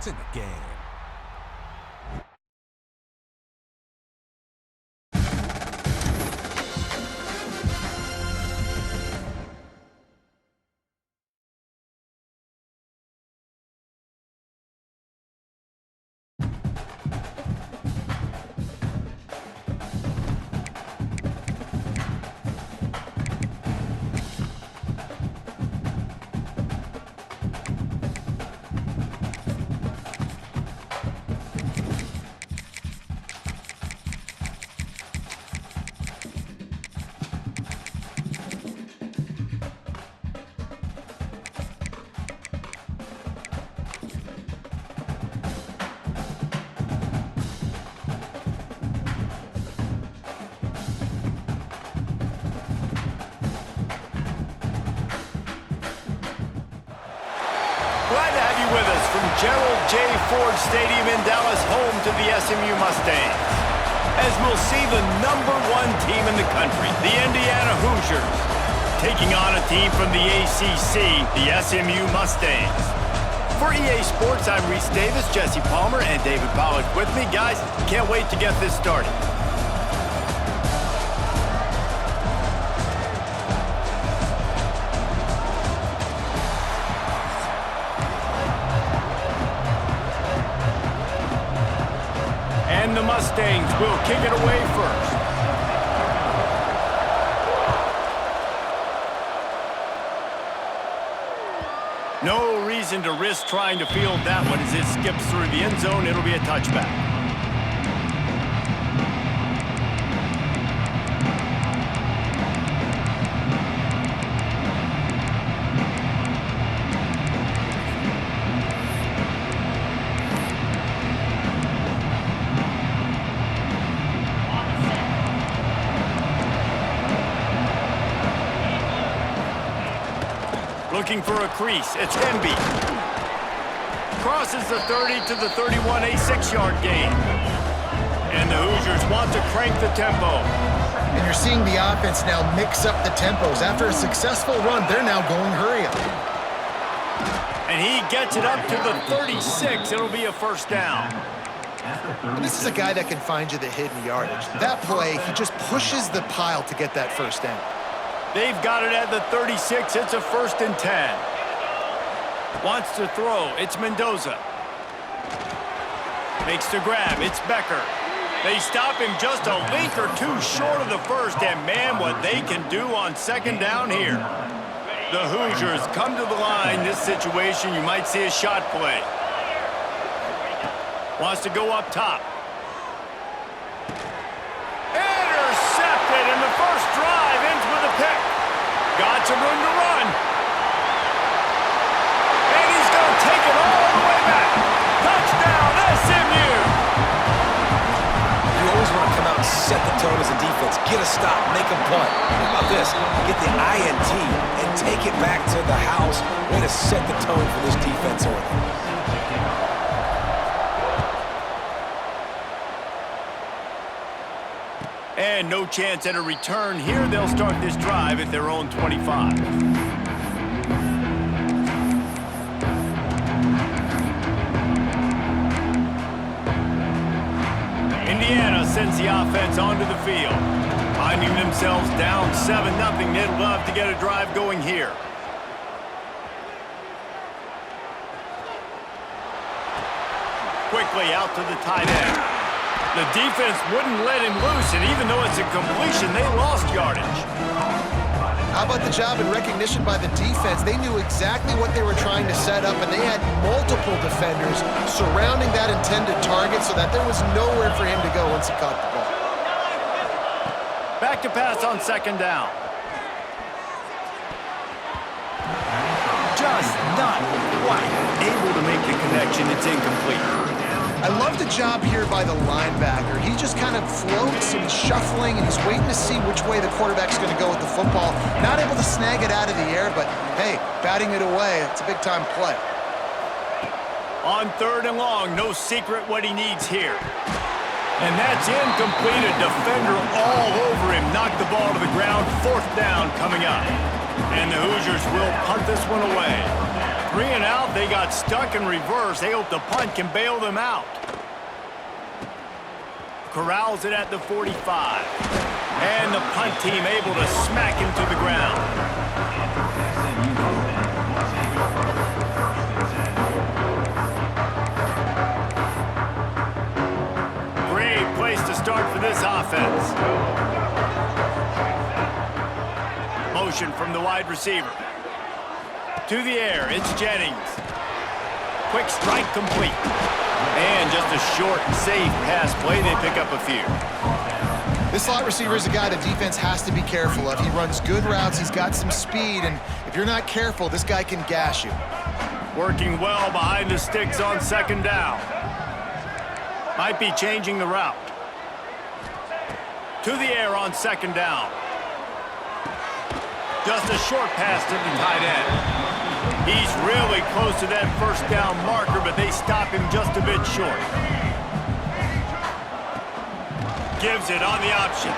points in the game. Glad to have you with us from Gerald J. Ford Stadium in Dallas, home to the SMU Mustangs. As we'll see the #1 team in the country, the Indiana Hoosiers, taking on a team from the ACC, the SMU Mustangs. For EA Sports, I'm Reese Davis, Jesse Palmer, and David Pollack with me. Guys, can't wait to get this started. And the Mustangs will kick it away first. No reason to risk trying to field that one as it skips through the end zone. It'll be a touchback. Looking for a crease, it's Hemby. Crosses the 30 to the 31, a 6-yard gain. And the Hoosiers want to crank the tempo. And you're seeing the offense now mix up the tempos. After a successful run, they're now going hurry up. And he gets it up to the 36. It'll be a first down. And this is a guy that can find you the hidden yardage. That play, he just pushes the pile to get that first down. They've got it at the 36. It's a 1st and 10. Wants to throw. It's Mendoza. Makes the grab. It's Becker. They stop him just a link or two short of the first. And, man, what they can do on 2nd down here. The Hoosiers come to the line. This situation, you might see a shot play. Wants to go up top. Intercepted, and the first drive ends with a pick. Got some room to run. And he's going to take it all the way back. Touchdown, SMU! You always want to come out and set the tone as a defense. Get a stop, make a punt. How about this? Get the INT and take it back to the house. Way to set the tone for this defense early. And no chance at a return here. They'll start this drive at their own 25. Indiana sends the offense onto the field. Finding themselves down 7-0. They'd love to get a drive going here. Quickly out to the tight end. The defense wouldn't let him loose, and even though it's a completion, they lost yardage. How about the job and recognition by the defense? They knew exactly what they were trying to set up, and they had multiple defenders surrounding that intended target so that there was nowhere for him to go once he caught the ball. Back to pass on 2nd down. Just not quite able to make the connection. It's incomplete. I love the job here by the linebacker. He just kind of floats and he's shuffling and he's waiting to see which way the quarterback's going to go with the football. Not able to snag it out of the air, but hey, batting it away, it's a big-time play. On 3rd and long, no secret what he needs here. And that's incomplete. A defender all over him. Knocked the ball to the ground. 4th down coming up. And the Hoosiers will punt this one away. 3 and out, they got stuck in reverse. They hope the punt can bail them out. Corrals it at the 45. And the punt team able to smack him to the ground. Great place to start for this offense. Motion from the wide receiver. To the air, it's Jennings. Quick strike complete. And just a short, safe pass play. They pick up a few. This slot receiver is a guy the defense has to be careful of. He runs good routes. He's got some speed. And if you're not careful, this guy can gash you. Working well behind the sticks on second down. Might be changing the route. To the air on second down. Just a short pass to the tight end. He's really close to that first down marker, but they stop him just a bit short. Gives it on the option.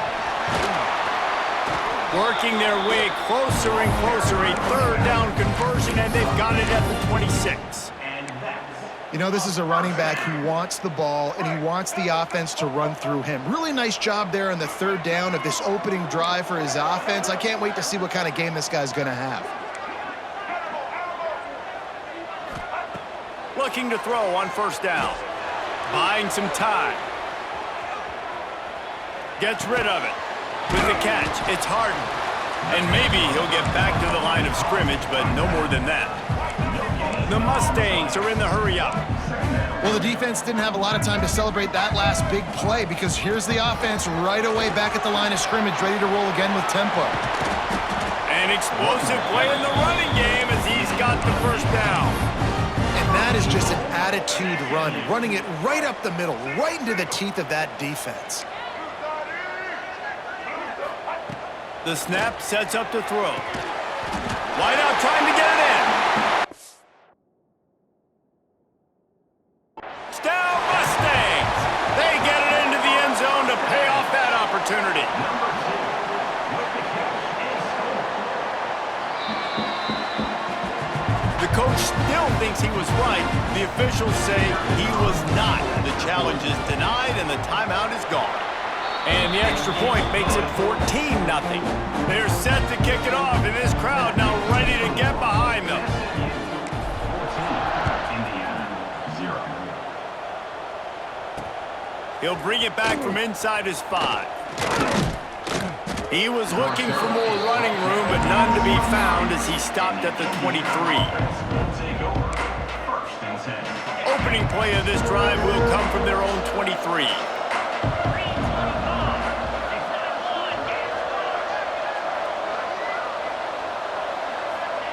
Working their way closer and closer. A third down conversion, and they've got it at the 26. You know, this is a running back who wants the ball, and he wants the offense to run through him. Really nice job there on the third down of this opening drive for his offense. I can't wait to see what kind of game this guy's going to have. Looking to throw on first down. Buying some time. Gets rid of it. With the catch, it's Harden. And maybe he'll get back to the line of scrimmage, but no more than that. The Mustangs are in the hurry up. Well, the defense didn't have a lot of time to celebrate that last big play because here's the offense right away back at the line of scrimmage, ready to roll again with tempo. An explosive play in the running game as he's got the first down. And that is just an attitude run, running it right up the middle, right into the teeth of that defense. The snap sets up to throw. Wide out, trying to get it in. Down Mustangs. They get it into the end zone to pay off that opportunity. The coach still thinks he was right. The officials say he was not. The challenge is denied and the timeout is gone. And the extra point makes it 14-0. They're set to kick it off, and this crowd now ready to get behind them. He'll bring it back from inside his 5. He was looking for more running room, but none to be found as he stopped at the 23. Opening play of this drive will come from their own 23.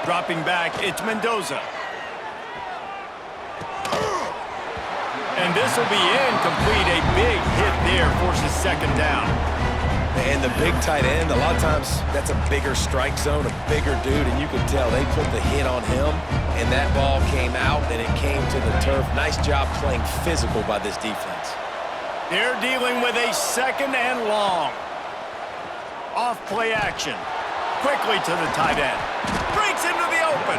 Dropping back, it's Mendoza. And this will be incomplete. A big hit there forces second down. And the big tight end, a lot of times that's a bigger strike zone, a bigger dude, and you can tell they put the hit on him, and that ball came out, and it came to the turf. Nice job playing physical by this defense. They're dealing with a second and long. Off play action. Quickly to the tight end. Breaks into the open.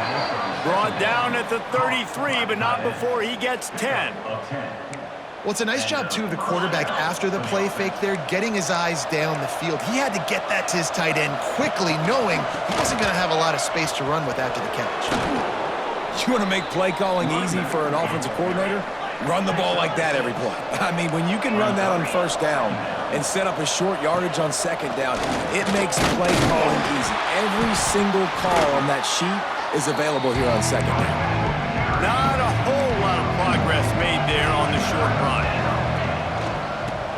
Brought down at the 33, but not before he gets 10. Well, it's a nice job, too, of the quarterback after the play fake there, getting his eyes down the field. He had to get that to his tight end quickly, knowing he wasn't going to have a lot of space to run with after the catch. You want to make play calling easy for an offensive coordinator? Run the ball like that every play. I mean, when you can run that on first down and set up a short yardage on second down, it makes play calling easy. Every single call on that sheet is available here on second down. Not a whole lot of progress made there on the short run.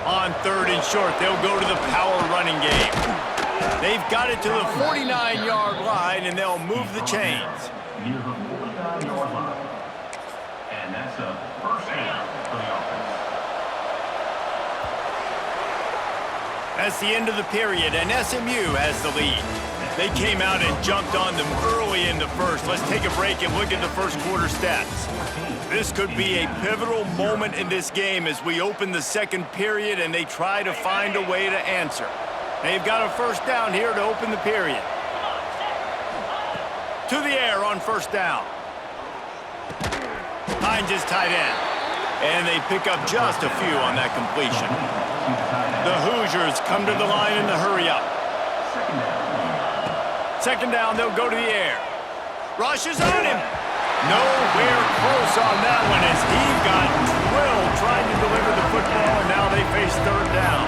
On third and short, they'll go to the power running game. They've got it to the 49-yard line, and they'll move the chains. Near the 49-yard line. And that's a first down for the offense. That's the end of the period, and SMU has the lead. They came out and jumped on them early in the first. Let's take a break and look at the first quarter stats. This could be a pivotal moment in this game as we open the second period and they try to find a way to answer. They've got a first down here to open the period. To the air on first down. Finds his tight end. And they pick up just a few on that completion. The Hoosiers come to the line in the hurry up. Second down, they'll go to the air. Rushes on him. Nowhere close on that one as he got drilled trying to deliver the football, and now they face third down.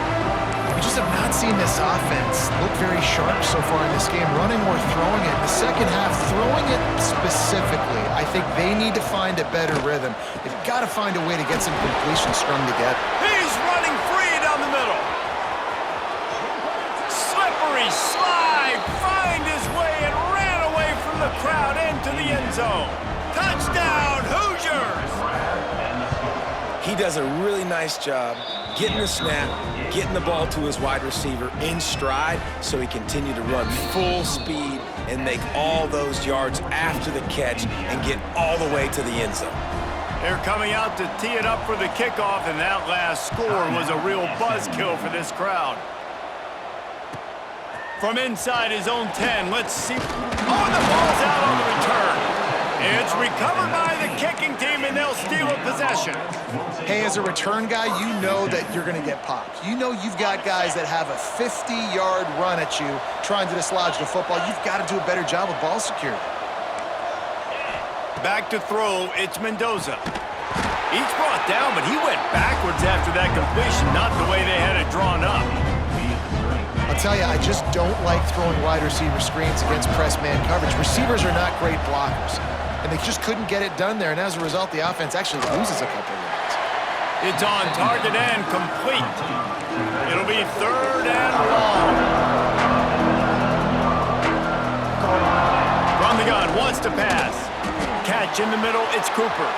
We just have not seen this offense look very sharp so far in this game, running or throwing it. The second half, throwing it specifically, I think they need to find a better rhythm. They've got to find a way to get some completion strung together. He's running free down the middle. Slippery slide, find his way and ran away from the crowd into the end zone. Touchdown, Hoosiers! He does a really nice job getting the snap, getting the ball to his wide receiver in stride so he continue to run full speed and make all those yards after the catch and get all the way to the end zone. They're coming out to tee it up for the kickoff, and that last score was a real buzzkill for this crowd. From inside his own 10, let's see. Oh, the ball's out on the return. It's recovered by the kicking team, and they'll steal a possession. Hey, as a return guy, you know that you're going to get popped. You know you've got guys that have a 50-yard run at you trying to dislodge the football. You've got to do a better job of ball security. Back to throw, it's Mendoza. He's brought down, but he went backwards after that completion, not the way they had it drawn up. I'll tell you, I just don't like throwing wide receiver screens against press man coverage. Receivers are not great blockers, and they just couldn't get it done there, and as a result, the offense actually loses a couple of yards. It's on target and complete. It'll be third and long. From the gun, wants to pass. Catch in the middle, it's Cooper.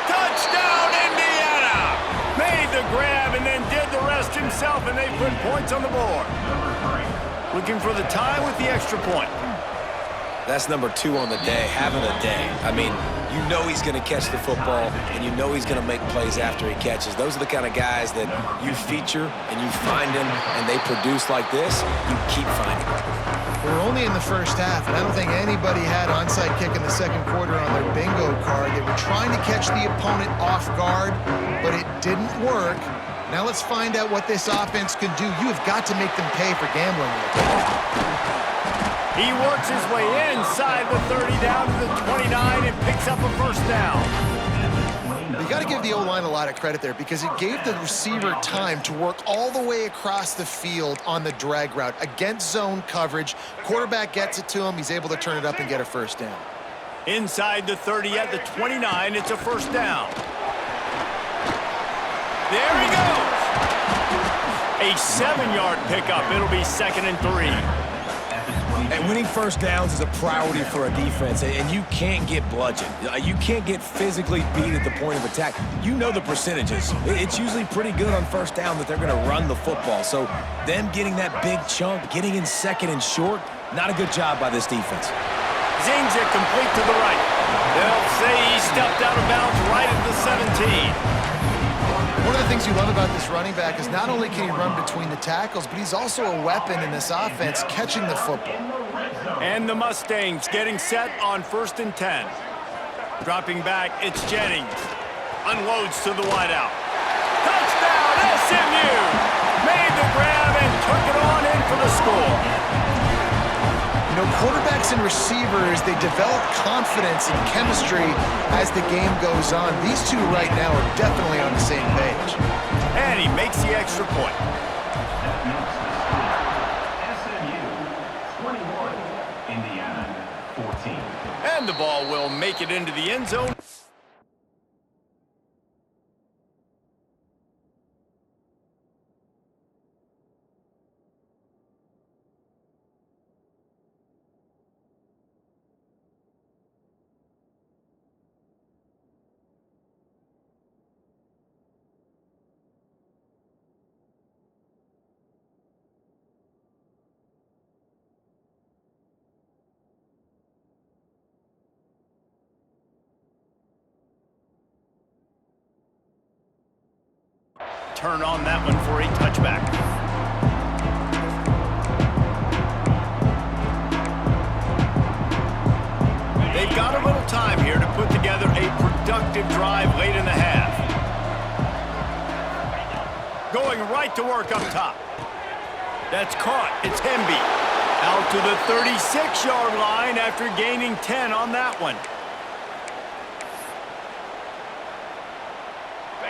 Touchdown, Indiana! Made the grab and then did the rest himself, and they put points on the board. Looking for the tie with the extra point. That's number 2 on the day, having a day. I mean, you know he's going to catch the football, and you know he's going to make plays after he catches. Those are the kind of guys that you feature, and you find them, and they produce like this, you keep finding them. We're only in the first half, and I don't think anybody had onside kick in the second quarter on their bingo card. They were trying to catch the opponent off guard, but it didn't work. Now let's find out what this offense can do. You have got to make them pay for gambling with it. He works his way inside the 30 down to the 29 and picks up a first down. You got to give the O-line a lot of credit there because it gave the receiver time to work all the way across the field on the drag route against zone coverage. Quarterback gets it to him. He's able to turn it up and get a first down. Inside the 30 at the 29, it's a first down. There he goes. A 7-yard pickup. It'll be 2nd and 3. And winning first downs is a priority for a defense, and you can't get bludgeoned. You can't get physically beat at the point of attack. You know the percentages. It's usually pretty good on first down that they're going to run the football. So them getting that big chunk, getting in 2nd and short, not a good job by this defense. Zings it complete to the right. They'll say he stepped out of bounds right at the 17. One of the things you love about this running back is not only can he run between the tackles, but he's also a weapon in this offense, catching the football. And the Mustangs getting set on 1st and 10. Dropping back, it's Jennings. Unloads to the wideout. Touchdown, SMU! Made the grab and took it on in for the score. You know, quarterbacks and receivers, they develop confidence and chemistry as the game goes on. These two right now are definitely on the same page. And he makes the extra point. SMU 21, Indiana 14. And the ball will make it into the end zone. Turn on that one for a touchback. They've got a little time here to put together a productive productive drive late in the half. Going right to work up top. That's caught. It's Hemby. Out to the 36-yard line after gaining 10 on that one.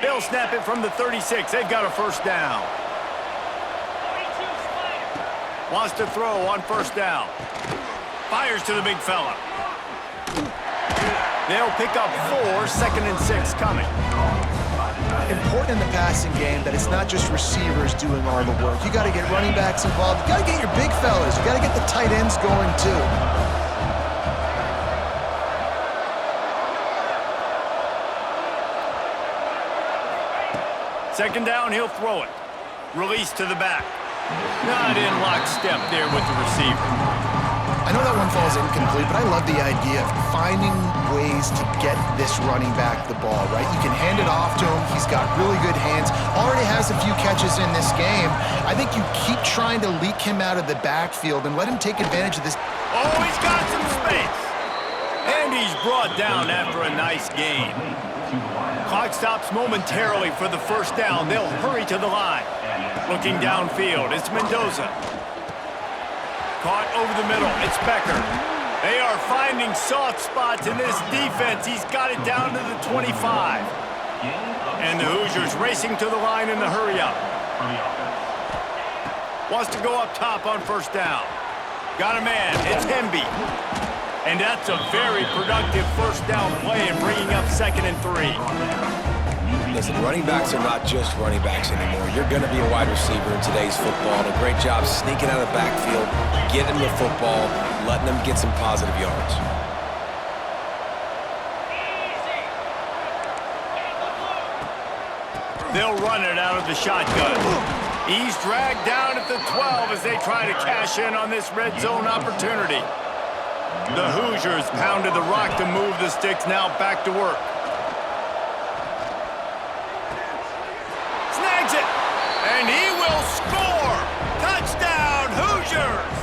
They'll snap it from the 36. They've got a first down. Wants to throw on first down. Fires to the big fella. They'll pick up 4, 2nd and 6 coming. Important in the passing game that it's not just receivers doing all the work. You got to get running backs involved. You got to get your big fellas. You got to get the tight ends going too. Second down, he'll throw it. Release to the back. Not in lockstep there with the receiver. I know that one falls incomplete, but I love the idea of finding ways to get this running back the ball, right? You can hand it off to him. He's got really good hands. Already has a few catches in this game. I think you keep trying to leak him out of the backfield and let him take advantage of this. Oh, he's got some space. And he's brought down after a nice gain. Clock stops momentarily for the first down. They'll hurry to the line. Looking downfield, it's Mendoza. Caught over the middle, it's Becker. They are finding soft spots in this defense. He's got it down to the 25. And the Hoosiers racing to the line in the hurry-up. Wants to go up top on first down. Got a man, it's Hemby. And that's a very productive first down play in bringing up 2nd and 3. Listen, running backs are not just running backs anymore. You're going to be a wide receiver in today's football. And a great job sneaking out of the backfield, getting the football, letting them get some positive yards. They'll run it out of the shotgun. He's dragged down at the 12 as they try to cash in on this red zone opportunity. The Hoosiers pounded the rock to move the sticks, now back to work. Snags it, and he will score! Touchdown, Hoosiers!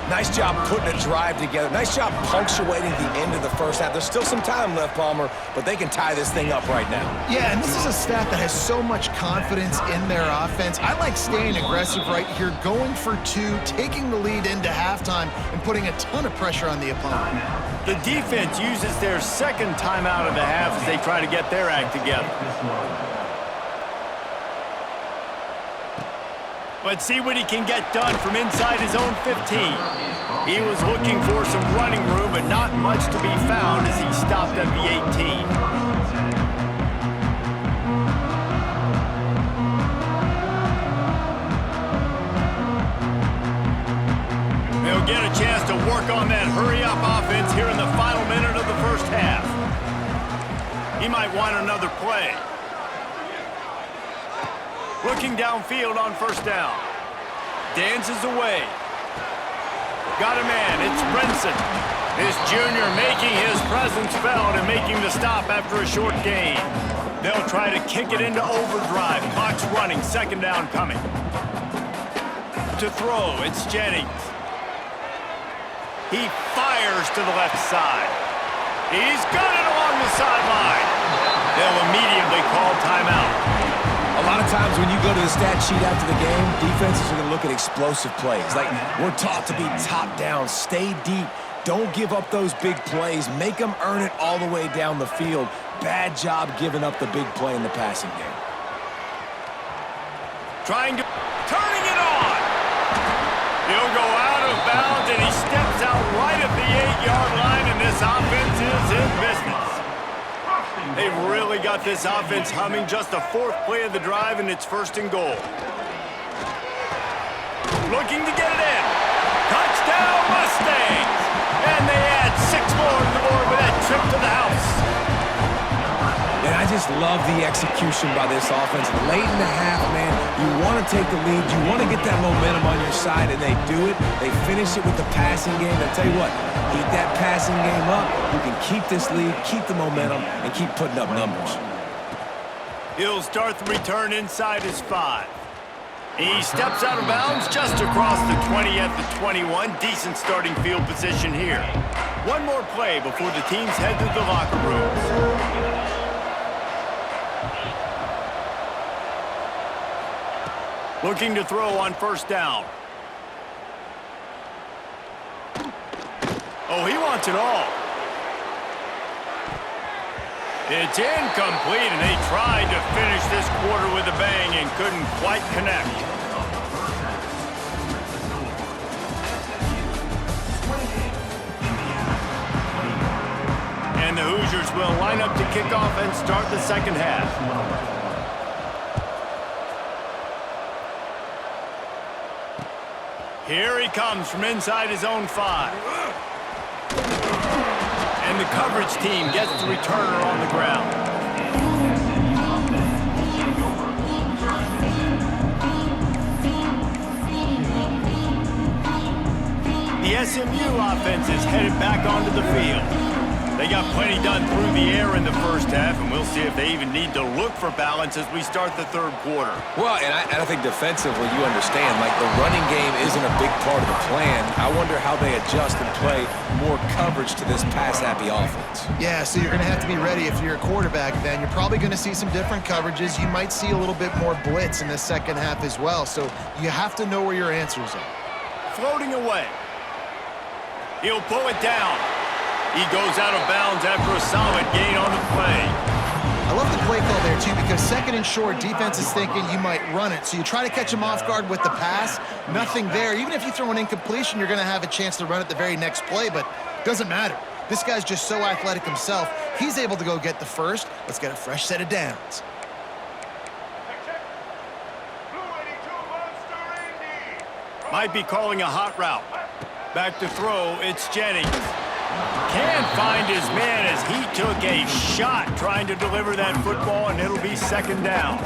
Nice job putting a drive together. Nice job punctuating the end of the first half. There's still some time left, Palmer, but they can tie this thing up right now. Yeah, and this is a staff that has so much confidence in their offense. I like staying aggressive right here, going for 2, taking the lead into halftime, and putting a ton of pressure on the opponent. The defense uses their second timeout of the half as they try to get their act together. Let's see what he can get done from inside his own 15. He was looking for some running room, but not much to be found as he stopped at the 18. They'll get a chance to work on that hurry-up offense here in the final minute of the first half. He might want another play. Looking downfield on first down. Dances away. Got a man, it's Brinson. This junior making his presence felt and making the stop after a short gain. They'll try to kick it into overdrive. Clock's running, 2nd down coming. To throw, it's Jennings. He fires to the left side. He's got it along the sideline. They'll immediately call timeout. A lot of times when you go to the stat sheet after the game, defenses are going to look at explosive plays. Like, we're taught to be top down, stay deep, don't give up those big plays, make them earn it all the way down the field. Bad job giving up the big play in the passing game. Turning it on. He'll go out of bounds, and he steps out right at the 8-yard line, and this offense is in business. They've really got this offense humming. Just the 4th play of the drive, and it's 1st and goal. Looking to get it in. Touchdown, Mustangs! And they add 6 more to the board with that trip to the house. And I just love the execution by this offense. Late in the half, man, you want to take the lead. You want to get that momentum on your side, and they do it. They finish it with the passing game. I tell you what, keep that passing game up. You can keep this lead, keep the momentum, and keep putting up numbers. He'll start the return inside his 5. He steps out of bounds just across the 20 at the 21. Decent starting field position here. One more play before the teams head to the locker rooms. Looking to throw on first down. Oh, he wants it all. It's incomplete, and they tried to finish this quarter with a bang and couldn't quite connect. And the Hoosiers will line up to kick off and start the second half. Here he comes from inside his own 5. And the coverage team gets the returner on the ground. The SMU offense is headed back onto the field. They got plenty done through the air in the first half, and we'll see if they even need to look for balance as we start the third quarter. Well, and I think defensively, you understand, like the running game isn't a big part of the plan. I wonder how they adjust and play more coverage to this pass-happy offense. Yeah, so you're going to have to be ready if you're a quarterback then. You're probably going to see some different coverages. You might see a little bit more blitz in the second half as well, so you have to know where your answers are. Floating away. He'll pull it down. He goes out of bounds after a solid gain on the play. I love the play call there, too, because second and short, defense is thinking you might run it. So you try to catch him off guard with the pass, nothing there. Even if you throw an incompletion, you're going to have a chance to run it the very next play, but it doesn't matter. This guy's just so athletic himself. He's able to go get the first. Let's get a fresh set of downs. Might be calling a hot route. Back to throw, it's Jennings. Can't find his man as he took a shot trying to deliver that football, and it'll be second down.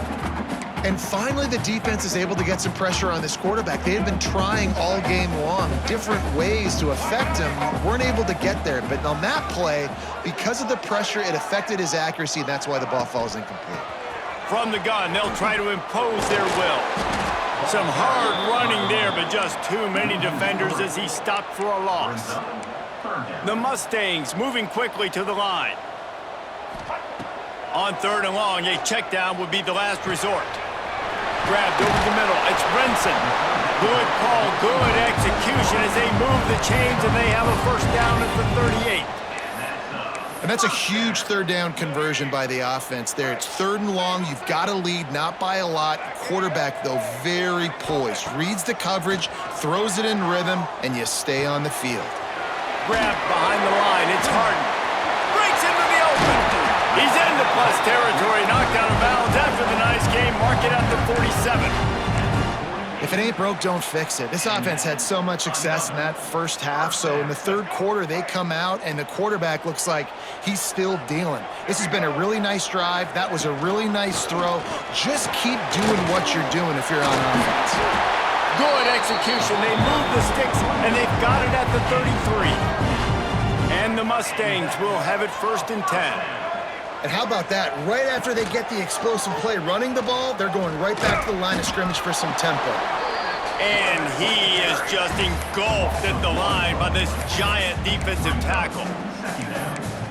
And finally, the defense is able to get some pressure on this quarterback. They had been trying all game long, different ways to affect him, weren't able to get there. But on that play, because of the pressure, it affected his accuracy, and that's why the ball falls incomplete. From the gun, they'll try to impose their will. Some hard running there, but just too many defenders as he stopped for a loss. The Mustangs moving quickly to the line. On third and long, a check down would be the last resort. Grabbed over the middle, it's Brinson. Good call, good execution as they move the chains, and they have a first down at the 38. And that's a huge third down conversion by the offense there. It's third and long. You've got to lead, not by a lot. Quarterback, though, very poised. Reads the coverage, throws it in rhythm, and you stay on the field. Grabbed behind the line. It's Harden. Breaks into the open. He's into plus territory. Knocked out of bounds after the nice game. Mark it at the 47. If it ain't broke, don't fix it. This offense had so much success in that first half, so in the third quarter, they come out, and the quarterback looks like he's still dealing. This has been a really nice drive. That was a really nice throw. Just keep doing what you're doing if you're on offense. Good execution. They move the sticks, and they've got it at the 33. And the Mustangs will have it first and 10. And how about that? Right after they get the explosive play running the ball, they're going right back to the line of scrimmage for some tempo. And he is just engulfed at the line by this giant defensive tackle.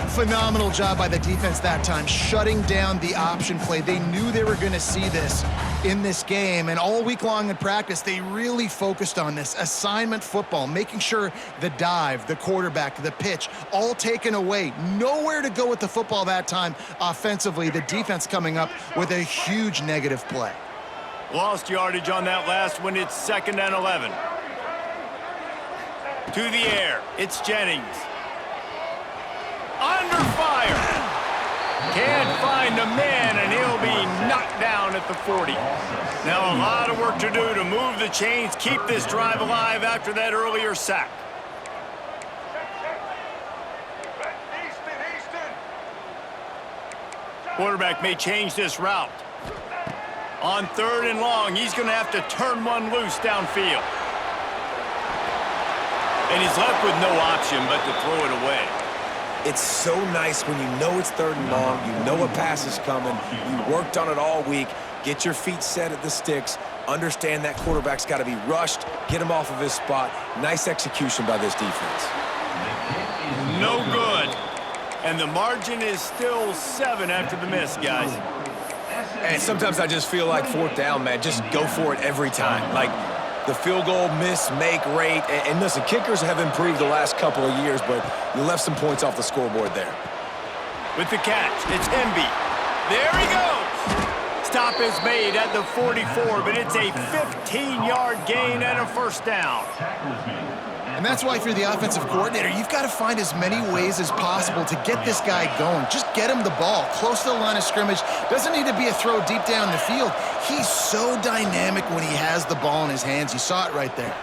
Phenomenal job by the defense that time, shutting down the option play. They knew they were going to see this in this game, and all week long in practice, they really focused on this assignment football, making sure the dive, the quarterback, the pitch, all taken away. Nowhere to go with the football that time offensively. The defense coming up with a huge negative play. Lost yardage on that last one. It's second and 11. To the air, it's Jennings. Under fire. Can't find the man, and he'll be knocked down at the 40. Now a lot of work to do to move the chains, keep this drive alive after that earlier sack. Quarterback may change this route. On third and long, he's going to have to turn one loose downfield. And he's left with no option but to throw it away. It's so nice when you know it's third and long, you know a pass is coming, you worked on it all week, get your feet set at the sticks, understand that quarterback's got to be rushed, get him off of his spot. Nice execution by this defense. No good. And the margin is still 7 after the miss, guys. And sometimes I just feel like 4th down, man, just go for it every time. Like the field goal miss-make rate. And listen, kickers have improved the last couple of years, but you left some points off the scoreboard there. With the catch, it's Hemby. There he goes. Stop is made at the 44, but it's a 15-yard gain and a 1st down. And that's why if you're the offensive coordinator, you've got to find as many ways as possible to get this guy going. Just get him the ball close to the line of scrimmage. Doesn't need to be a throw deep down the field. He's so dynamic when he has the ball in his hands. You saw it right there.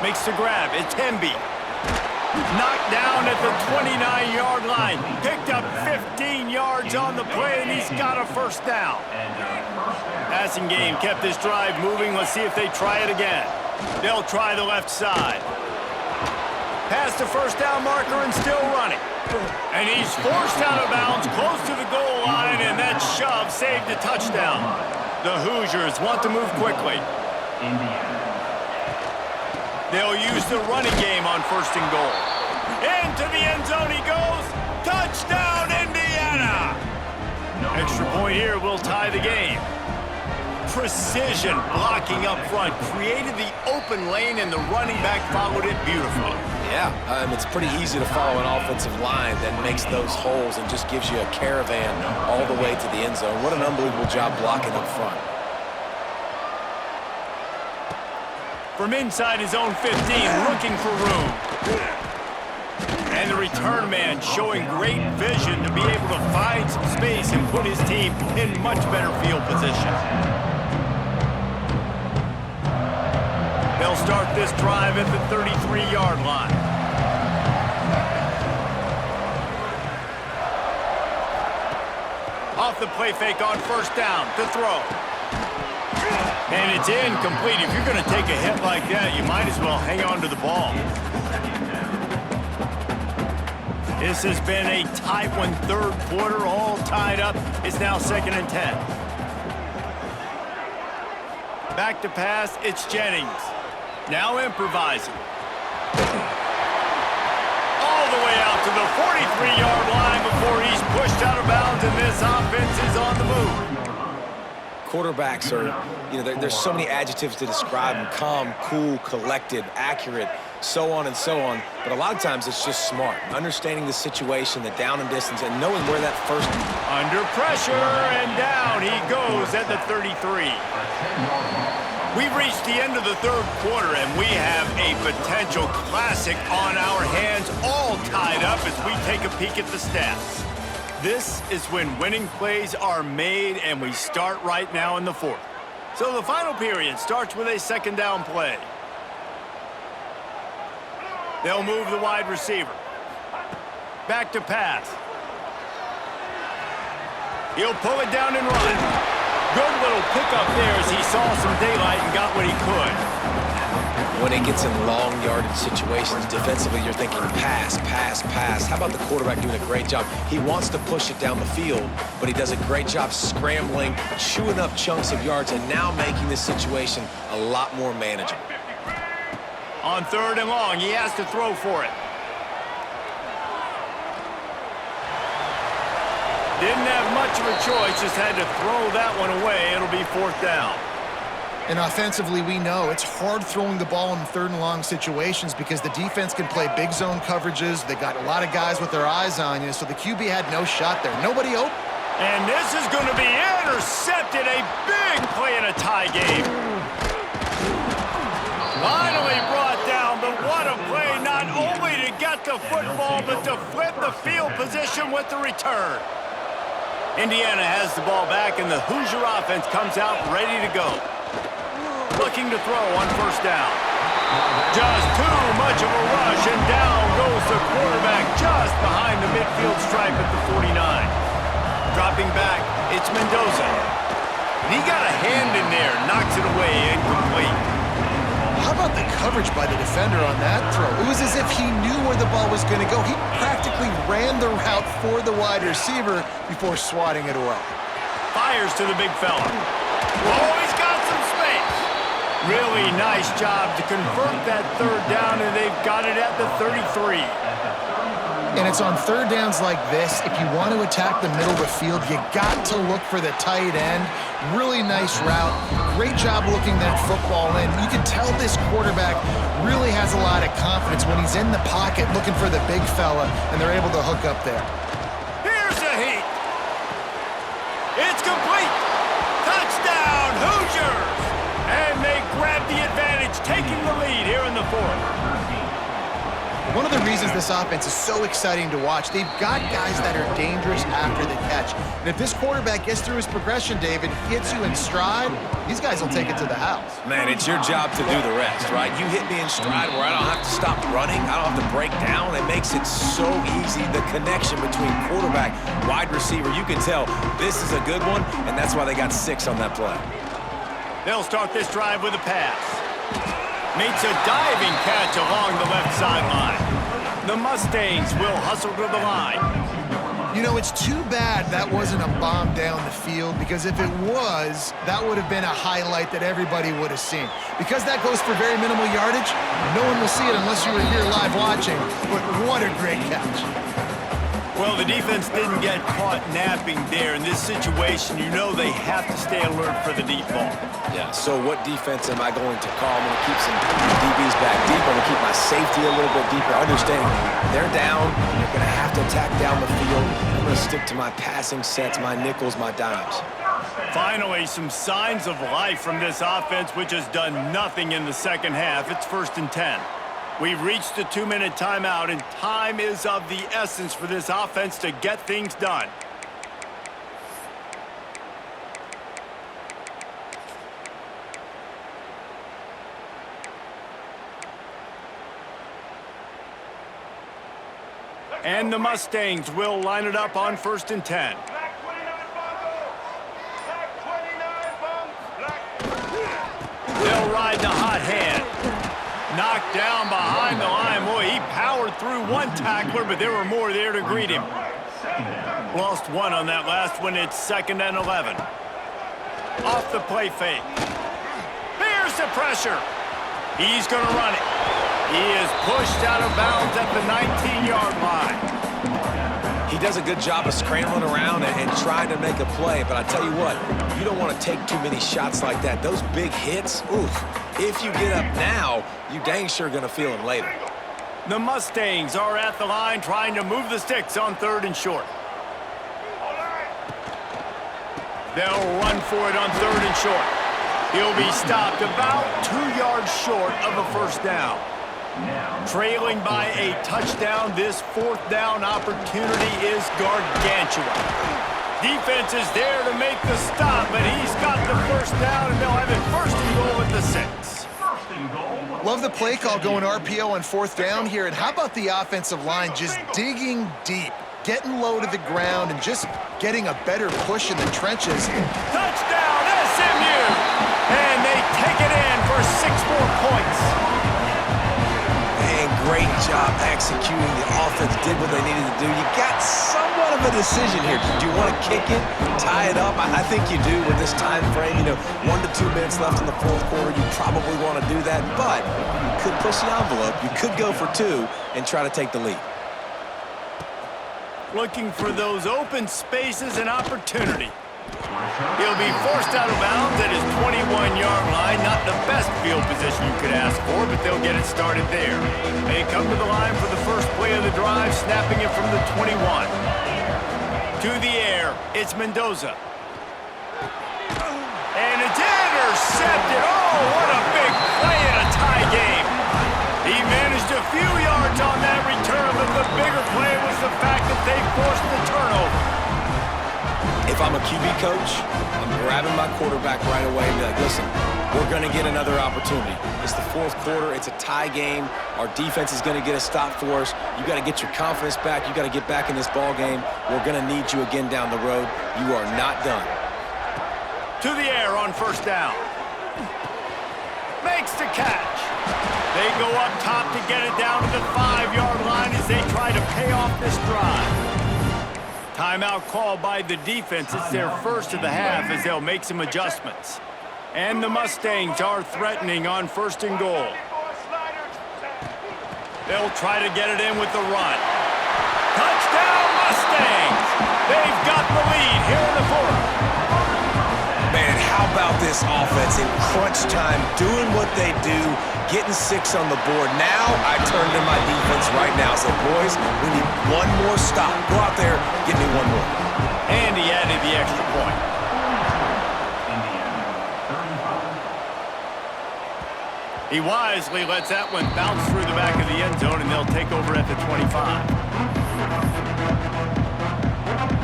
Makes the grab. It's Hemby. Knocked down at the 29-yard line. Picked up 15 yards on the play, and he's got a 1st down. Passing game kept this drive moving. Let's see if they try it again. They'll try the left side. Past the 1st down marker and still running. And he's forced out of bounds close to the goal line, and that shove saved a touchdown. The Hoosiers want to move quickly. They'll use the running game on 1st and goal. Into the end zone he goes. Touchdown, Indiana! Extra point here will tie the game. Precision blocking up front created the open lane, and the running back followed it beautifully. Yeah, it's pretty easy to follow an offensive line that makes those holes and just gives you a caravan all the way to the end zone. What an unbelievable job blocking up front. From inside his own 15, looking for room. And the return man showing great vision to be able to find some space and put his team in much better field position. They'll start this drive at the 33-yard line. Off the play fake on 1st down to throw. And it's incomplete. If you're going to take a hit like that, you might as well hang on to the ball. This has been a tight one, 3rd quarter, all tied up. It's now 2nd and 10. Back to pass, it's Jennings. Now improvising. All the way out to the 43-yard line before he's pushed out of bounds, and this offense is on the move. Quarterbacks are, there's so many adjectives to describe them. Calm, cool, collected, accurate, so on and so on. But a lot of times it's just smart. Understanding the situation, the down and distance, and knowing where that first... Under pressure, and down he goes at the 33. We've reached the end of the 3rd quarter, and we have a potential classic on our hands, all tied up as we take a peek at the stats. This is when winning plays are made, and we start right now in the 4th. So the final period starts with a 2nd down play. They'll move the wide receiver. Back to pass. He'll pull it down and run. Good little pickup there as he saw some daylight and got what he could. When it gets in long yardage situations, defensively you're thinking pass, pass, pass. How about the quarterback doing a great job? He wants to push it down the field, but he does a great job scrambling, chewing up chunks of yards, and now making this situation a lot more manageable. On 3rd and long, he has to throw for it. Didn't have much of a choice, just had to throw that one away. It'll be 4th down. And offensively, we know it's hard throwing the ball in 3rd and long situations because the defense can play big zone coverages. They got a lot of guys with their eyes on you, so the QB had no shot there. Nobody open. And this is going to be intercepted. A big play in a tie game. Finally brought down, but what a play, not only to get the football, but to flip the field position with the return. Indiana has the ball back, and the Hoosier offense comes out ready to go. Looking to throw on 1st down. Just too much of a rush, and down goes the quarterback just behind the midfield stripe at the 49. Dropping back, it's Mendoza. And he got a hand in there, knocks it away, incomplete. How about the coverage by the defender on that throw? It was as if he knew where the ball was going to go. He practically ran the route for the wide receiver before swatting it away. Fires to the big fella. Oh, he's got some space. Really nice job to convert that third down, and they've got it at the 33. And it's on third downs like this. If you want to attack the middle of the field, you got to look for the tight end. Really nice route. Great job looking that football in. You can tell this quarterback really has a lot of confidence when he's in the pocket looking for the big fella, and they're able to hook up there. Here's a heat. It's complete. Touchdown, Hoosiers! And they grab the advantage, taking the lead here in the fourth. One of the reasons this offense is so exciting to watch, they've got guys that are dangerous after the catch. And if this quarterback gets through his progression, David, hits you in stride, these guys will take it to the house. Man, it's your job to do the rest, right? You hit me in stride where I don't have to stop running. I don't have to break down. It makes it so easy. The connection between quarterback, wide receiver, you can tell this is a good one, and that's why they got 6 on that play. They'll start this drive with a pass. Makes a diving catch along the left sideline. The Mustangs will hustle to the line. You know, it's too bad that wasn't a bomb down the field, because if it was, that would have been a highlight that everybody would have seen. Because that goes for very minimal yardage, no one will see it unless you were here live watching. But what a great catch. Well, the defense didn't get caught napping there. In this situation, you know they have to stay alert for the deep ball. Yeah, so what defense am I going to call? I'm going to keep some DBs back deep. I'm going to keep my safety a little bit deeper. Understanding they're down. They're going to have to attack down the field. I'm going to stick to my passing sets, my nickels, my dimes. Finally, some signs of life from this offense, which has done nothing in the second half. It's 1st and 10. We've reached the 2-minute timeout, and time is of the essence for this offense to get things done. And the Mustangs will line it up on 1st and 10. They'll ride the hot hand. Knocked down behind the line. Boy, he powered through one tackler, but there were more there to greet him. Lost one on that last one. It's 2nd and 11. Off the play fake. Here's the pressure. He's going to run it. He is pushed out of bounds at the 19-yard line. He does a good job of scrambling around and trying to make a play, but I tell you what, you don't want to take too many shots like that. Those big hits, oof. If you get up now, you dang sure going to feel them later. The Mustangs are at the line trying to move the sticks on 3rd and short. They'll run for it on 3rd and short. He'll be stopped about 2 yards short of a 1st down. Trailing by a touchdown, this 4th down opportunity is gargantuan. Defense is there to make the stop, but he's got the 1st down, and they'll have it 1st and goal at the 6. Love the play call going RPO on 4th down here. And how about the offensive line just digging deep, getting low to the ground, and just getting a better push in the trenches. Touchdown, SMU! And they take it in for 6 more points. Man, great job executing. The offense did what they needed to do. You got somewhat of a decision here. Do you want to kick it, tie it up? I think you do with this time frame. You know, 1 to 2 minutes left in the 4th quarter. You probably want to do that, but you could push the envelope. You could go for 2 and try to take the lead. Looking for those open spaces and opportunity. He'll be forced out of bounds at his 21-yard line. Not the best field position you could ask for, but they'll get it started there. They come to the line for the first play of the drive, snapping it from the 21. To the air, it's Mendoza. And it's intercepted. Oh, what a big play in a tie game. He managed a few yards on that return, but the bigger play was the fact that they forced the turnover. If I'm a QB coach, I'm grabbing my quarterback right away and be like, listen, we're going to get another opportunity. It's the 4th quarter. It's a tie game. Our defense is going to get a stop for us. You got to get your confidence back. You got to get back in this ball game. We're going to need you again down the road. You are not done. To the air on 1st down. Makes the catch. They go up top to get it down to the 5-yard line as they try to pay off this drive. Timeout called by the defense. It's their first of the half as they'll make some adjustments. And the Mustangs are threatening on 1st and goal. They'll try to get it in with the run. Touchdown, Mustangs! They've got the lead here in the 4th. Man, how about this offense in crunch time, doing what they do, getting 6 on the board. Now I turn to my defense right now. Say, boys, we need one more stop. Go out there, get me one more. And he added the extra point. He wisely lets that one bounce through the back of the end zone, and they'll take over at the 25.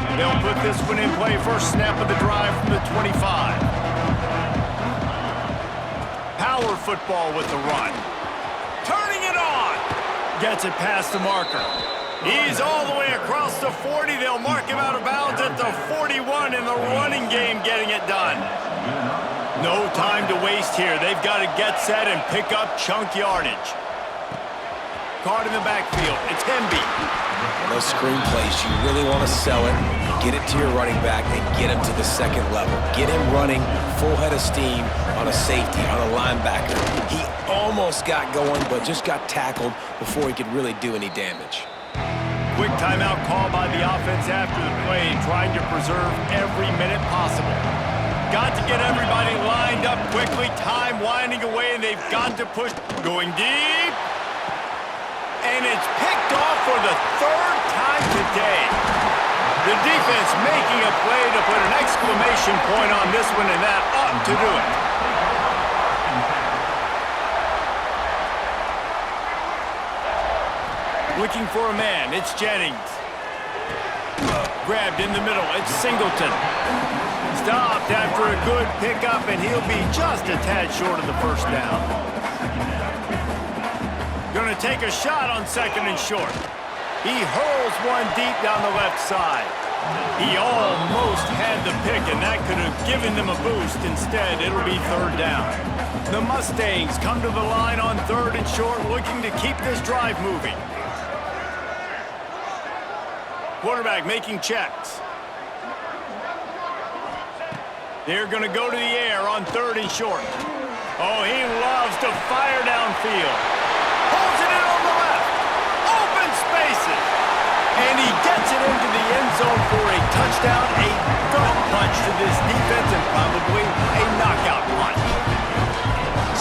And they'll put this one in play. First snap of the drive from the 25. Power football with the run. Turning it on. Gets it past the marker. He's all the way across the 40. They'll mark him out of bounds at the 41 in the running game, getting it done. No time to waste here. They've got to get set and pick up chunk yardage. Caught in the backfield. It's Hemby. Those screen plays, you really want to sell it, get it to your running back, and get him to the 2nd level. Get him running full head of steam on a safety, on a linebacker. He almost got going, but just got tackled before he could really do any damage. Quick timeout call by the offense after the play, trying to preserve every minute possible. Got to get everybody lined up quickly. Time winding away, and they've got to push. Going deep. And it's picked off for the 3rd time today. The defense making a play to put an exclamation point on this one, and that ought to do it. Looking for a man. It's Jennings. Grabbed in the middle. It's Singleton. Stopped after a good pickup, and he'll be just a tad short of the 1st down. Going to take a shot on 2nd and short. He hurls one deep down the left side. He almost had the pick, and that could have given them a boost. Instead, it'll be 3rd down. The Mustangs come to the line on 3rd and short, looking to keep this drive moving. Quarterback making checks. They're going to go to the air on 3rd and short. Oh, he loves to fire downfield. Pulls it in on the left. Open spaces. And he gets it into the end zone for a touchdown. A gut punch to this defense and probably a knockout punch.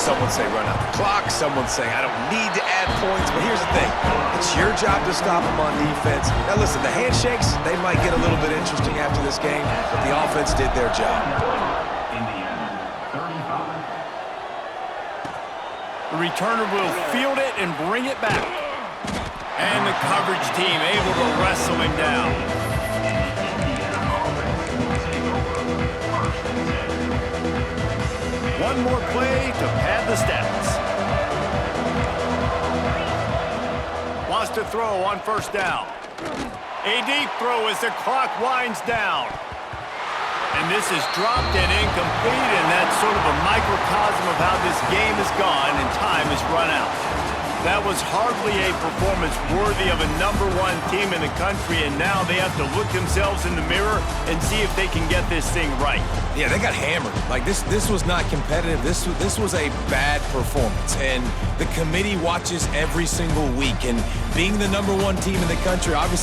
Someone say run out the clock. Someone say I don't need to add points. But here's the thing. It's your job to stop them on defense. Now listen, the handshakes, they might get a little bit interesting after this game, but the offense did their job. The returner will field it and bring it back. And the coverage team able to wrestle him down. One more play to pad the stats. Wants to throw on 1st down. A deep throw as the clock winds down. And this is dropped and incomplete, and that's sort of a microcosm of how this game has gone, and time has run out. That was hardly a performance worthy of a #1 team in the country, and now they have to look themselves in the mirror and see if they can get this thing right. Yeah, they got hammered. Like, this was not competitive. This was a bad performance, and the committee watches every single week, and being the #1 team in the country, obviously,